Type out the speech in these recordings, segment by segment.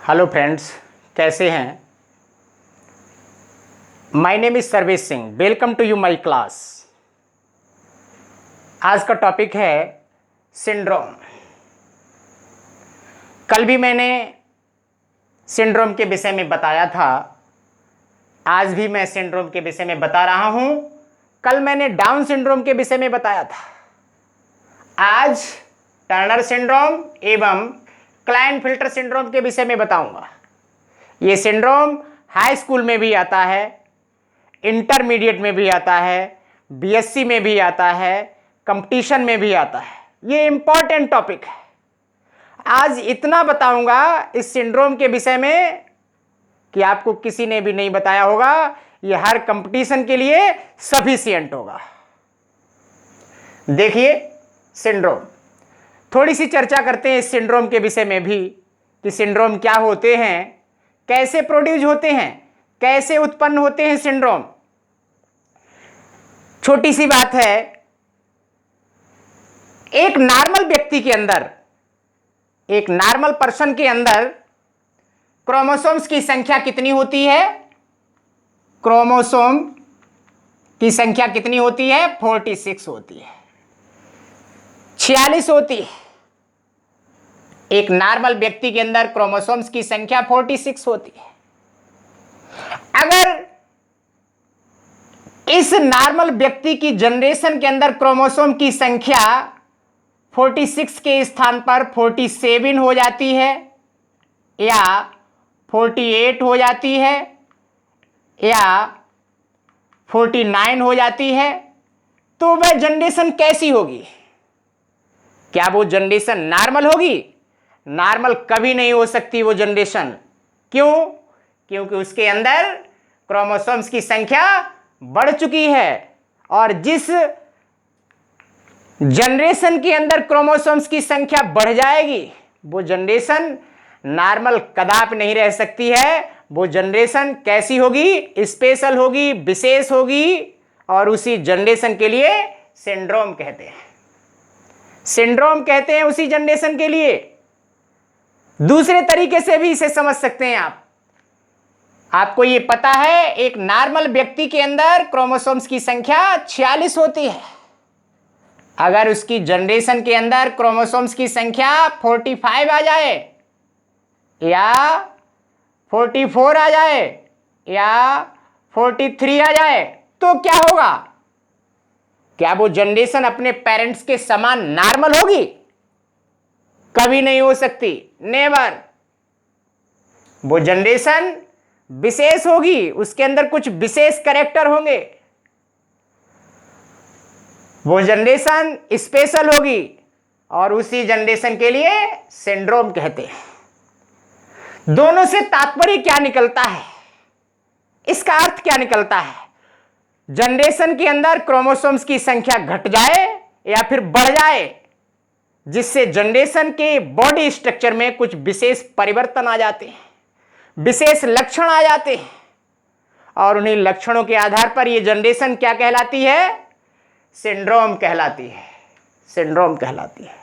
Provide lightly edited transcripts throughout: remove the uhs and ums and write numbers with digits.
Hello friends, कैसे हैं? My name is Sarvesh Singh. Welcome to you my class. आज का टॉपिक है सिंड्रोम। कल भी मैंने सिंड्रोम के विषय में बताया था, आज भी मैं सिंड्रोम के विषय में बता रहा हूं। कल मैंने डाउन सिंड्रोम के विषय में बताया था, आज टर्नर सिंड्रोम एवं क्लाइनफिल्टर सिंड्रोम के विषय में बताऊंगा। ये सिंड्रोम हाई स्कूल में भी आता है, इंटरमीडिएट में भी आता है, बीएससी में भी आता है, कंपटीशन में भी आता है। ये इंपॉर्टेंट टॉपिक है। आज इतना बताऊंगा इस सिंड्रोम के विषय में कि आपको किसी ने भी नहीं बताया होगा। ये हर कंपटीशन के लिए सफिशिएंट होगा। देखिए सिंड्रोम, थोड़ी सी चर्चा करते हैं इस सिंड्रोम के विषय में भी कि सिंड्रोम क्या होते हैं, कैसे प्रोड्यूस होते हैं, कैसे उत्पन्न होते हैं सिंड्रोम। छोटी सी बात है, एक नॉर्मल व्यक्ति के अंदर, एक नॉर्मल पर्सन के अंदर क्रोमोसोम्स की संख्या कितनी होती है? क्रोमोसोम की संख्या कितनी होती है? 46 होती है, 46 होती है। एक नॉर्मल व्यक्ति के अंदर क्रोमोसोम्स की संख्या 46 होती है। अगर इस नॉर्मल व्यक्ति की जनरेशन के अंदर क्रोमोसोम की संख्या 46 के स्थान पर 47 हो जाती है या 48 हो जाती है या 49 हो जाती है, तो वह जनरेशन कैसी होगी? क्या वो जनरेशन नॉर्मल होगी? नॉर्मल कभी नहीं हो सकती वो जनरेशन। क्यों? क्योंकि उसके अंदर क्रोमोसोम्स की संख्या बढ़ चुकी है, और जिस जनरेशन के अंदर क्रोमोसोम्स की संख्या बढ़ जाएगी वो जनरेशन नॉर्मल कदापि नहीं रह सकती है। वो जनरेशन कैसी होगी? स्पेशल होगी, विशेष होगी, और उसी जनरेशन के लिए सिंड्रोम कहते हैं। सिंड्रोम कहते हैं उसी जनरेशन के लिए। दूसरे तरीके से भी इसे समझ सकते हैं आप। आपको ये पता है, एक नॉर्मल व्यक्ति के अंदर क्रोमोसोम्स की संख्या 46 होती है। अगर उसकी जनरेशन के अंदर क्रोमोसोम्स की संख्या 45 आ जाए या 44 आ जाए या 43 आ जाए, तो क्या होगा? क्या वो जनरेशन अपने पेरेंट्स के समान नॉर्मल होगी? कभी नहीं हो सकती, नेवर। वो जनरेशन विशेष होगी, उसके अंदर कुछ विशेष कैरेक्टर होंगे। वो जनरेशन स्पेशल होगी, और उसी जनरेशन के लिए सिंड्रोम कहते हैं। दोनों से तात्पर्य क्या निकलता है? इसका अर्थ क्या निकलता है? जनरेशन के अंदर क्रोमोसोम्स की संख्या घट जाए या फिर बढ़ जाए, जिससे जनरेशन के बॉडी स्ट्रक्चर में कुछ विशेष परिवर्तन आ जाते हैं, विशेष लक्षण आ जाते हैं, और उन्हीं लक्षणों के आधार पर ये जनरेशन क्या कहलाती है? सिंड्रोम कहलाती है। सिंड्रोम कहलाती है।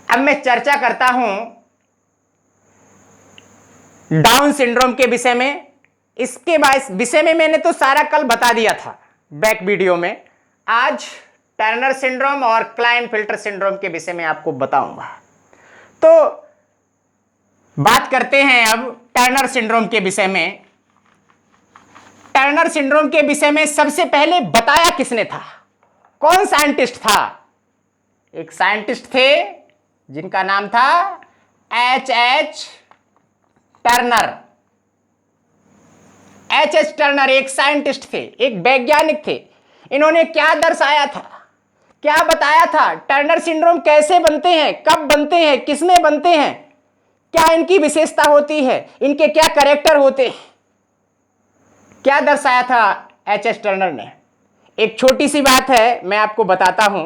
अब मैं चर्चा करता हूं डाउन सिंड्रोम के विषय में। इसके विषय में मैंने तो सारा कल बता दिया था बैक वीडियो में। आज टर्नर सिंड्रोम और क्लाइनफिल्टर सिंड्रोम के विषय में आपको बताऊंगा। तो बात करते हैं अब टर्नर सिंड्रोम के विषय में। टर्नर सिंड्रोम के विषय में सबसे पहले बताया किसने था? कौन साइंटिस्ट था? एक साइंटिस्ट थे जिनका नाम था एच टर्नर। एच टर्नर एक साइंटिस्ट थे, एक वैज्ञानिक थे। इन्होंने क्या दर्शाया था, क्या बताया था? टर्नर सिंड्रोम कैसे बनते हैं, कब बनते हैं, किसमें बनते हैं, क्या इनकी विशेषता होती है, इनके क्या कैरेक्टर होते हैं, क्या दर्शाया था एच टर्नर ने? एक छोटी सी बात है, मैं आपको बताता हूं।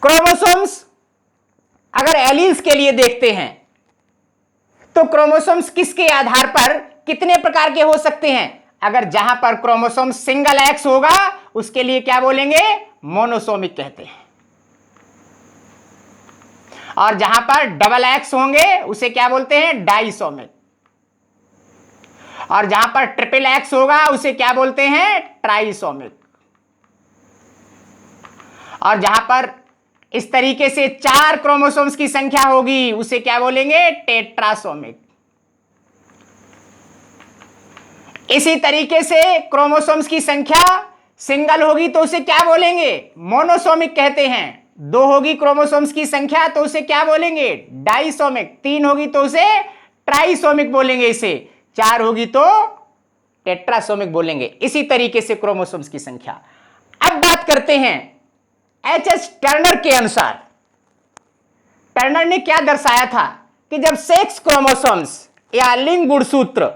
क्रोमोसोम्स अगर एलील्स के लिए देखते हैं तो क्रोमोसोम्स किसके आधार पर कितने प्रकार के हो सकते हैं? अगर जहां पर क्रोमोसोम सिंगल एक्स होगा उसके लिए क्या बोलेंगे? मोनोसोमिक कहते हैं। और जहां पर डबल एक्स होंगे उसे क्या बोलते हैं, डाइसोमिक। और जहां पर ट्रिपल एक्स होगा उसे क्या बोलते हैं, ट्राइसोमिक। और जहां पर इस तरीके से 4 क्रोमोसोम्स की संख्या होगी उसे क्या बोलेंगे, टेट्रासोमिक। इसी तरीके से क्रोमोसोम्स की संख्या सिंगल होगी तो उसे क्या बोलेंगे, मोनोसोमिक कहते हैं। 2 होगी क्रोमोसोम्स की संख्या तो उसे क्या बोलेंगे, डाइसोमिक। 3 होगी तो उसे ट्राइसोमिक बोलेंगे इसे। 4 होगी तो टेट्रासोमिक बोलेंगे। इसी तरीके से क्रोमोसोम्स की संख्या। अब बात करते हैं एच टर्नर के अनुसार। टर्नर ने क्या दर्शाया था कि जब सेक्स क्रोमोसोम्स या लिंग गुणसूत्र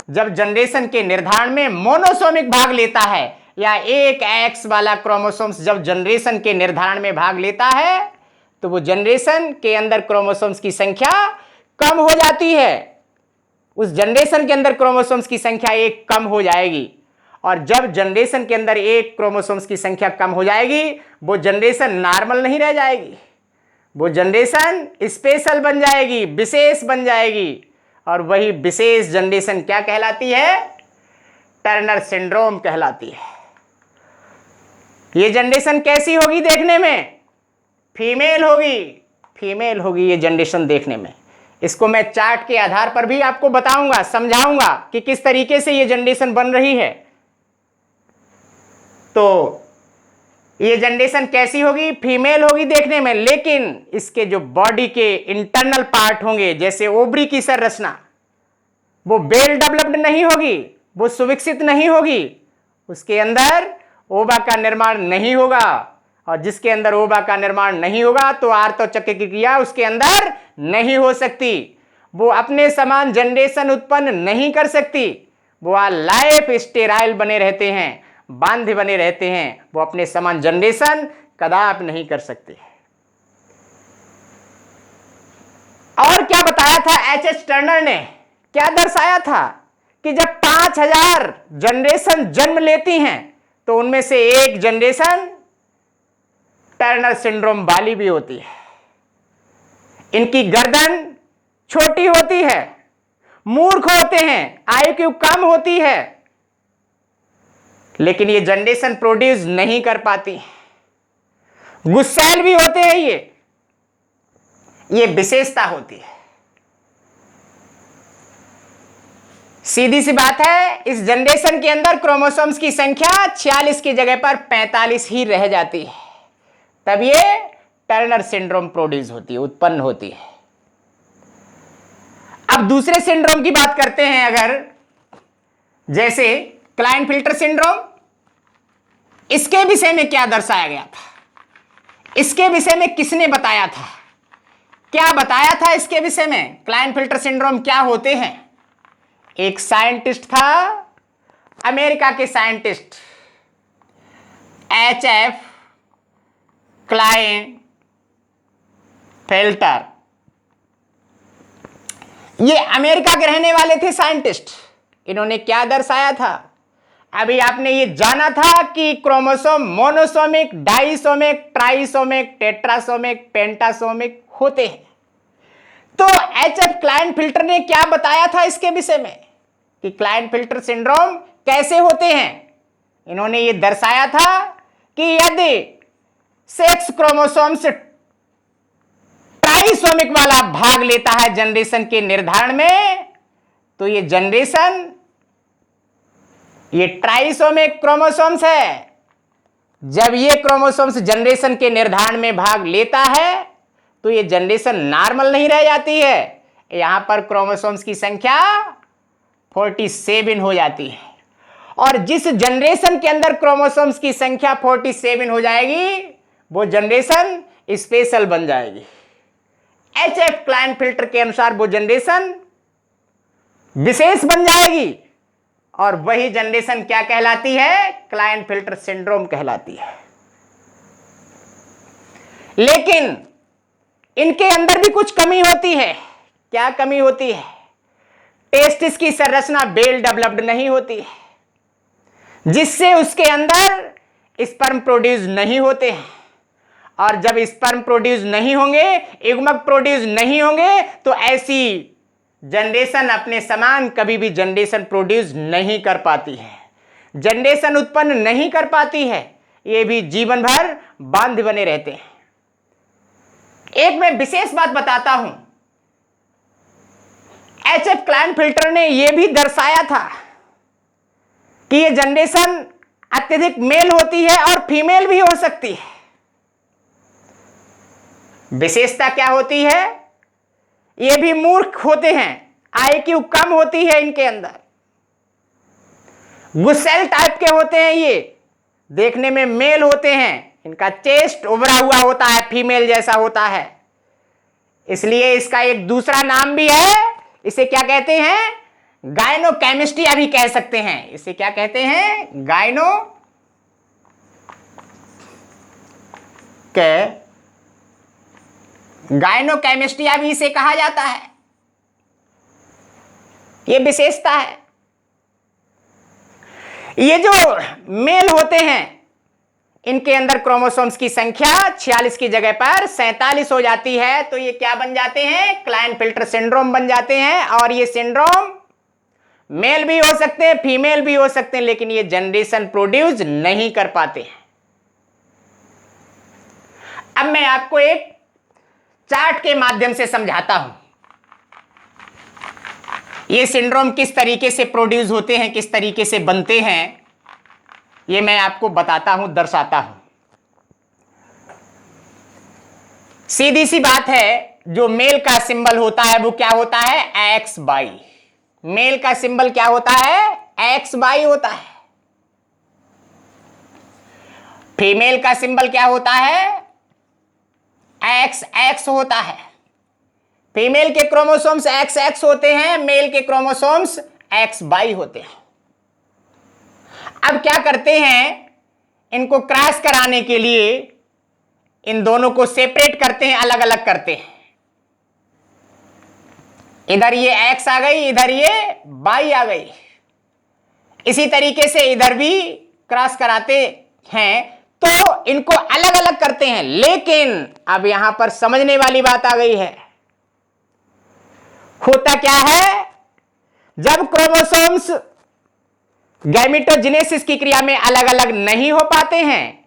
जब जनरेशन के निर्धारण में मोनोसोमिक भाग लेता है, या एक एक्स वाला क्रोमोसोम्स जब जनरेशन के निर्धारण में भाग लेता है, तो वो जनरेशन के अंदर क्रोमोसोम्स की संख्या कम हो जाती है। उस जनरेशन के अंदर क्रोमोसोम्स की संख्या एक कम हो जाएगी। और जब जनरेशन के अंदर एक क्रोमोसोम्स की संख्या कम हो जाएगी, वो जनरेशन नॉर्मल नहीं रह जाएगी, वो जनरेशन स्पेशल बन जाएगी, विशेष बन जाएगी। और वही विशेष जनरेशन क्या कहलाती है, टर्नर सिंड्रोम कहलाती है। ये जनरेशन कैसी होगी देखने में, फीमेल होगी, फीमेल होगी ये जनरेशन देखने में। इसको मैं चार्ट के आधार पर भी आपको बताऊंगा, समझाऊंगा कि किस तरीके से ये जनरेशन बन रही है। तो ये जनरेशन कैसी होगी, फीमेल होगी देखने में। लेकिन इसके जो बॉडी के इंटरनल पार्ट होंगे, जैसे ओवरी की संरचना, वो वेल डेवलप्ड नहीं होगी, वो सुविकसित नहीं होगी। उसके अंदर ओवा का निर्माण नहीं होगा। और जिसके अंदर ओवा का निर्माण नहीं होगा तो आर्तोचक्र की क्रिया उसके अंदर नहीं हो सकती। वो अपने समान जनरेशन उत्पन्न नहीं कर सकती। वो लाइफ स्टेराइल बने रहते हैं, बांधे बने रहते हैं। वो अपने समान जनरेशन कदापि नहीं कर सकते। और क्या बताया था एच टर्नर ने, क्या दर्शाया था कि जब 5000 जनरेशन जन्म लेती हैं तो उनमें से एक जनरेशन टर्नर सिंड्रोम वाली भी होती है। इनकी गर्दन छोटी होती है, मूर्ख होते हैं, IQ कम होती है, लेकिन ये जनरेशन प्रोड्यूस नहीं कर पाती। गुस्सैल भी होते हैं ये विशेषता होती है। सीधी सी बात है, इस जनरेशन के अंदर क्रोमोसोम्स की संख्या 46 की जगह पर 45 ही रह जाती है। तब ये टर्नर सिंड्रोम प्रोड्यूस होती है, उत्पन्न होती है। अब दूसरे सिंड्रोम की बात करते हैं अगर, जैसे क्लाइनफिल्टर सिंड्रोम। इसके विषय में क्या दर्शाया गया था, इसके विषय में किसने बताया था, क्या बताया था इसके विषय में, क्लाइनफिल्टर सिंड्रोम क्या होते हैं। एक साइंटिस्ट था, अमेरिका के साइंटिस्ट HF क्लाइनफिल्टर। ये अमेरिका के रहने वाले थे साइंटिस्ट। इन्होंने क्या दर्शाया था, अभी आपने ये जाना था कि क्रोमोसोम मोनोसोमिक, डाइसोमिक, ट्राइसोमिक, टेट्रासोमिक, पेंटासोमिक होते हैं। तो HF क्लाइनफिल्टर ने क्या बताया था इसके विषय में कि क्लाइनफिल्टर सिंड्रोम कैसे होते हैं। इन्होंने ये दर्शाया था कि यदि सेक्स क्रोमोसोम्स ट्राइसोमिक वाला भाग लेता है जनरेशन के निर्धारण में, तो ये जनरेशन, ये ट्राइसोमिक क्रोमोसोम्स है। जब ये क्रोमोसोम्स जनरेशन के निर्धारण में भाग लेता है तो ये जनरेशन नॉर्मल नहीं रह जाती है। यहां पर क्रोमोसोम्स की संख्या 47 हो जाती है। और जिस जनरेशन के अंदर क्रोमोसोम्स की संख्या 47 हो जाएगी, वो जनरेशन स्पेशल बन जाएगी। HF क्लाइनफिल्टर के अनुसार वो जनरेशन विशेष बन जाएगी। और वही जनरेशन क्या कहलाती है, क्लाइनफिल्टर सिंड्रोम कहलाती है। लेकिन इनके अंदर भी कुछ कमी होती है। क्या कमी होती है, टेस्टिस की संरचना वेल डेवलप्ड नहीं होती है, जिससे उसके अंदर स्पर्म प्रोड्यूस नहीं होते हैं। और जब स्पर्म प्रोड्यूस नहीं होंगे, युग्मक प्रोड्यूस नहीं होंगे, तो ऐसी जनरेशन अपने समान कभी भी जनरेशन प्रोड्यूस नहीं कर पाती है, जनरेशन उत्पन्न नहीं कर पाती है। ये भी जीवन भर बांध बने रहते हैं। एक मैं विशेष बात बताता हूं, HF क्लाइनफिल्टर ने यह भी दर्शाया था कि ये जनरेशन अत्यधिक मेल होती है और फीमेल भी हो सकती है। विशेषता क्या होती है? ये भी मूर्ख होते हैं, IQ कम होती है इनके अंदर, गुस्सेल टाइप के होते हैं, ये देखने में मेल होते हैं, इनका चेस्ट उभरा हुआ होता है, फीमेल जैसा होता है। इसलिए इसका एक दूसरा नाम भी है, इसे क्या कहते हैं? गायनोकेमिस्ट्रिया भी कह सकते हैं। इसे क्या कहते हैं? गायनोकेमिस्ट्रिया भी इसे कहा जाता है। ये विशेषता है। ये जो मेल होते हैं, इनके अंदर क्रोमोसोम्स की संख्या 46 की जगह पर 47 हो जाती है, तो ये क्या बन जाते हैं? क्लाइनफिल्टर सिंड्रोम बन जाते हैं। और ये सिंड्रोम मेल भी हो सकते हैं, फीमेल भी हो सकते हैं, लेकिन ये जनरेशन प्रोड्यूस नहीं कर पाते हैं। अब मैं आपको एक चार्ट के माध्यम से समझाता हूं, ये सिंड्रोम किस तरीके से प्रोड्यूस होते हैं, किस तरीके से बनते हैं, ये मैं आपको बताता हूं, दर्शाता हूं। सीधी सी बात है, जो मेल का सिंबल होता है वो क्या होता है? XY। मेल का सिंबल क्या होता है? XY होता है। फीमेल का सिंबल क्या होता है? XX होता है। फीमेल के क्रोमोसोम्स XX होते हैं, मेल के क्रोमोसोम्स XY होते हैं। अब क्या करते हैं, इनको क्रॉस कराने के लिए इन दोनों को सेपरेट करते हैं, अलग अलग करते हैं। इधर ये X आ गई, इधर ये Y आ गई। इसी तरीके से इधर भी क्रॉस कराते हैं, तो इनको अलग अलग करते हैं। लेकिन अब यहां पर समझने वाली बात आ गई है। होता क्या है, जब क्रोमोसोम्स गैमेटोजेनेसिस की क्रिया में अलग अलग नहीं हो पाते हैं,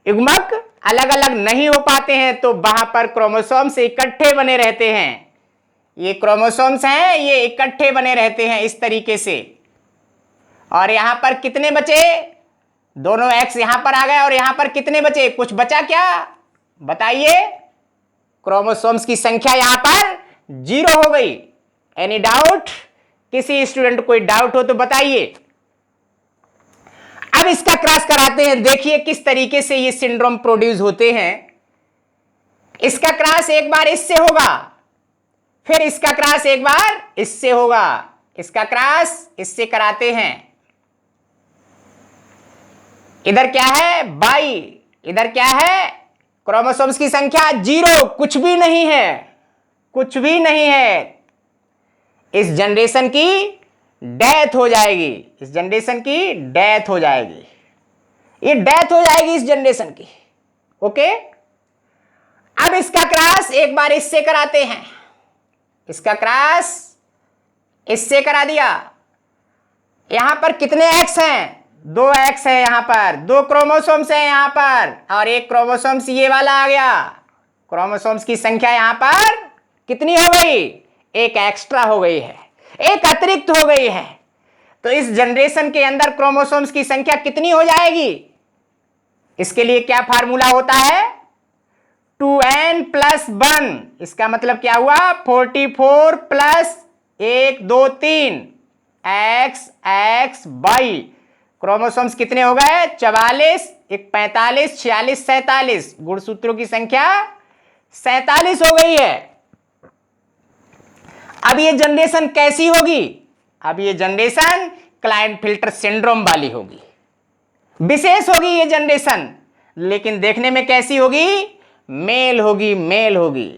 युग्मक अलग अलग नहीं हो पाते हैं, तो वहां पर क्रोमोसोम्स इकट्ठे बने रहते हैं। ये क्रोमोसोम्स हैं, ये इकट्ठे बने रहते हैं इस तरीके से। और यहां पर कितने बचे? दोनों X यहां पर आ गए, और यहां पर कितने बचे? कुछ बचा क्या? बताइए। क्रोमोसोम्स की संख्या यहां पर 0 हो गई। Any doubt? किसी स्टूडेंट को कोई डाउट हो तो बताइए। अब इसका क्रॉस कराते हैं, देखिए किस तरीके से ये सिंड्रोम प्रोड्यूस होते हैं। इसका क्रॉस एक बार इससे होगा, फिर इसका क्रॉस एक बार इससे होगा, इसका क्रॉस इससे कराते हैं। इधर क्या है? Y, इधर क्या है? क्रोमोसोम्स की संख्या 0, कुछ भी नहीं है, कुछ भी नहीं है। इस जनरेशन की डेथ हो जाएगी, इस जनरेशन की डेथ हो जाएगी, ये डेथ हो जाएगी इस जनरेशन की। ओके, अब इसका क्रॉस एक बार इससे कराते हैं, इसका क्रॉस इससे करा दिया। यहां पर कितने X हैं? 2 X है, यहां पर 2 क्रोमोसोम्स हैं यहां पर, और एक क्रोमोसोम्स ये वाला आ गया। क्रोमोसोम्स की संख्या यहां पर कितनी हो गई? एक एक्स्ट्रा हो गई है, एक अतिरिक्त हो गई है। तो इस जनरेशन के अंदर क्रोमोसोम्स की संख्या कितनी हो जाएगी? इसके लिए क्या फार्मूला होता है? 2n+1। इसका मतलब क्या हुआ? 44 प्लस 1 2 3 XY। क्रोमोसोम्स कितने हो गए? 44, 1 45, 46, 47। गुणसूत्रों की संख्या 47 हो गई है। अब ये जनरेशन कैसी होगी? अब ये जनरेशन क्लाइनफिल्टर सिंड्रोम वाली होगी, विशेष होगी ये जनरेशन। लेकिन देखने में कैसी होगी? मेल होगी, मेल होगी।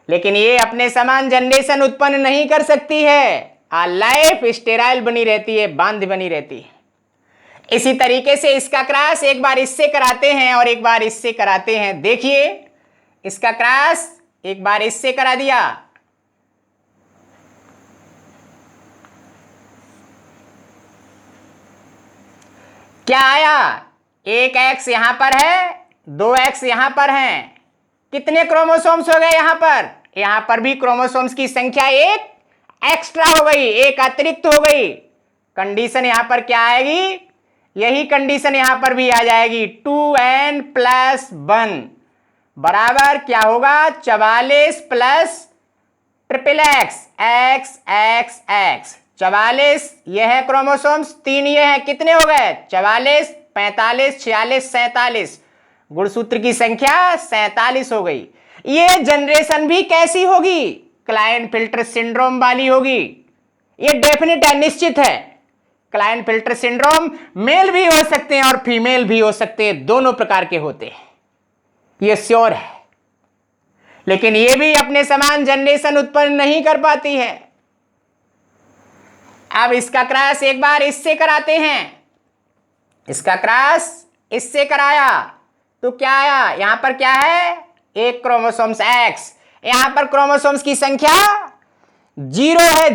लेकिन ये अपने समान जनरेशन उत्पन्न नहीं कर सकती है। लाइफ स्टेराइल बनी रहती है, बांध बनी रहती है। इसी तरीके से इसका क्रॉस एक बार इससे कराते हैं और एक बार इससे कराते हैं। देखिए इसका क्रॉस एक बार इससे करा दिया, क्या आया, एक एक्स यहां पर है, 2 एक्स यहां पर हैं। कितने क्रोमोसोम्स हो गए यहां पर भी क्रोमोसोम्स की संख्या एक एक्स्ट्रा हो गई, एक अतिरिक्त हो गई। कंडीशन यहां पर क्या आएगी, यही कंडीशन यहां पर भी आ जाएगी, 2n + 1 बराबर क्या होगा, 44 plus triple x, x x x, 44 ये है क्रोमोसोम्स, 3 ये है, कितने हो गए 44, 45, 46, 47, गुणसूत्र की संख्या 47 हो गई। ये जनरेशन भी कैसी होगी, क्लाइनफिल्टर सिंड्रोम वाली होगी। ये डेफिनेट है, निश्चित है। क्लाइनफिल्टर सिंड्रोम मेल भी हो सकते हैं और फीमेल भी हो सकते हैं, दोनों प्रकार के होते हैं, ये श्योर है। लेकिन ये भी अपने समान जनरेशन उत्पन्न नहीं कर पाती है। अब इसका क्रॉस एक बार इससे कराते हैं, इसका क्रॉस इससे कराया तो क्या आया, यहां पर क्या है, एक क्रोमोसोम्स एक्स, यहां पर क्रोमोसोम्स की संख्या 0 है,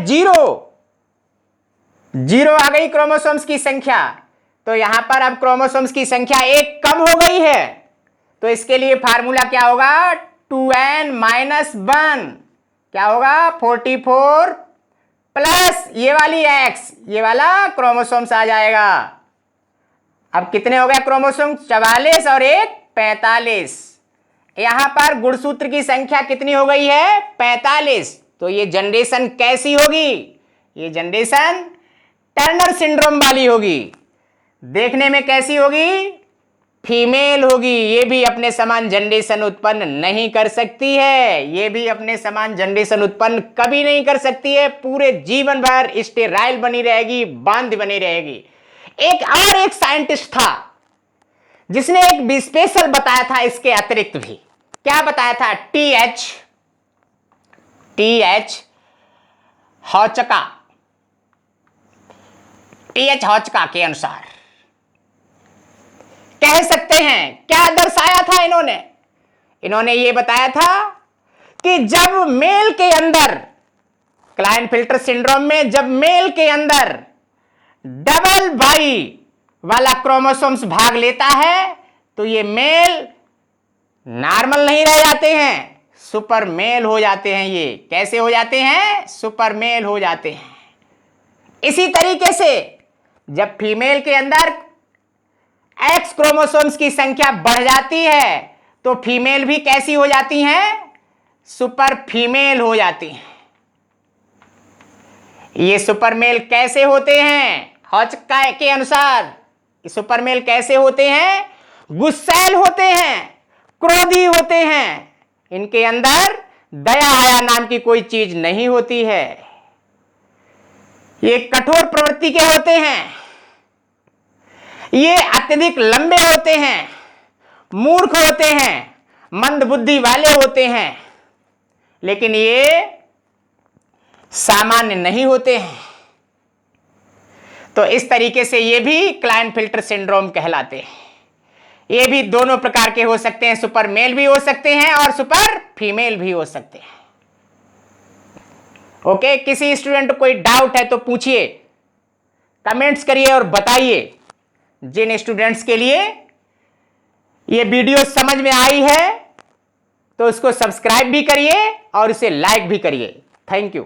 0 आ गई क्रोमोसोम्स की संख्या। तो यहां पर अब क्रोमोसोम्स की संख्या एक कम हो गई है, तो इसके लिए फार्मूला क्या होगा, 2n - 1 क्या होगा, 44 प्लस ये वाली एक्स, ये वाला क्रोमोसोम्स आ जाएगा। अब कितने हो गए क्रोमोसोम्स, 44 और एक 45। यहां पर गुणसूत्र की संख्या कितनी हो गई है, 45। तो ये जनरेशन कैसी होगी, ये जनरेशन टर्नर सिंड्रोम वाली होगी। देखने में कैसी होगी, फीमेल होगी। ये भी अपने समान जनरेशन उत्पन्न नहीं कर सकती है, ये भी अपने समान जनरेशन उत्पन्न कभी नहीं कर सकती है, पूरे जीवन भर स्टेराइल बनी रहेगी, बांध बनी रहेगी। एक साइंटिस्ट था जिसने एक स्पेशल बताया था इसके अतिरिक्त भी, क्या बताया था, टीएच हॉचका के अनुसार कह सकते हैं, क्या दर्शाया था इन्होंने ये बताया था कि जब मेल के अंदर, क्लाइनफिल्टर सिंड्रोम में जब मेल के अंदर डबल बाई वाला क्रोमोसोम्स भाग लेता है तो ये मेल नॉर्मल नहीं रह जाते हैं, सुपर मेल हो जाते हैं। ये कैसे हो जाते हैं, सुपर मेल हो जाते हैं। इसी तरीके से जब फीमेल के अंदर एक्स क्रोमोसोम्स की संख्या बढ़ जाती है तो फीमेल भी कैसी हो जाती हैं, सुपर फीमेल हो जाती हैं। ये सुपर मेल कैसे होते हैं, हॉचका के अनुसार सुपर मेल कैसे होते हैं, गुस्सैल होते हैं, क्रोधी होते हैं, इनके अंदर दया हया नाम की कोई चीज नहीं होती है, ये कठोर प्रवृत्ति के होते हैं, ये अत्यधिक लंबे होते हैं, मूर्ख होते हैं, मंद बुद्धि वाले होते हैं, लेकिन ये सामान्य नहीं होते हैं। तो इस तरीके से ये भी क्लाइनफिल्टर सिंड्रोम कहलाते हैं। ये भी दोनों प्रकार के हो सकते हैं, सुपर मेल भी हो सकते हैं और सुपर फीमेल भी हो सकते हैं। ओके, किसी स्टूडेंट को कोई डाउट है तो पूछिए, कमेंट्स करिए और बताइए। जिन स्टूडेंट्स के लिए ये वीडियो समझ में आई है तो उसको सब्सक्राइब भी करिए और उसे लाइक भी करिए। Thank you.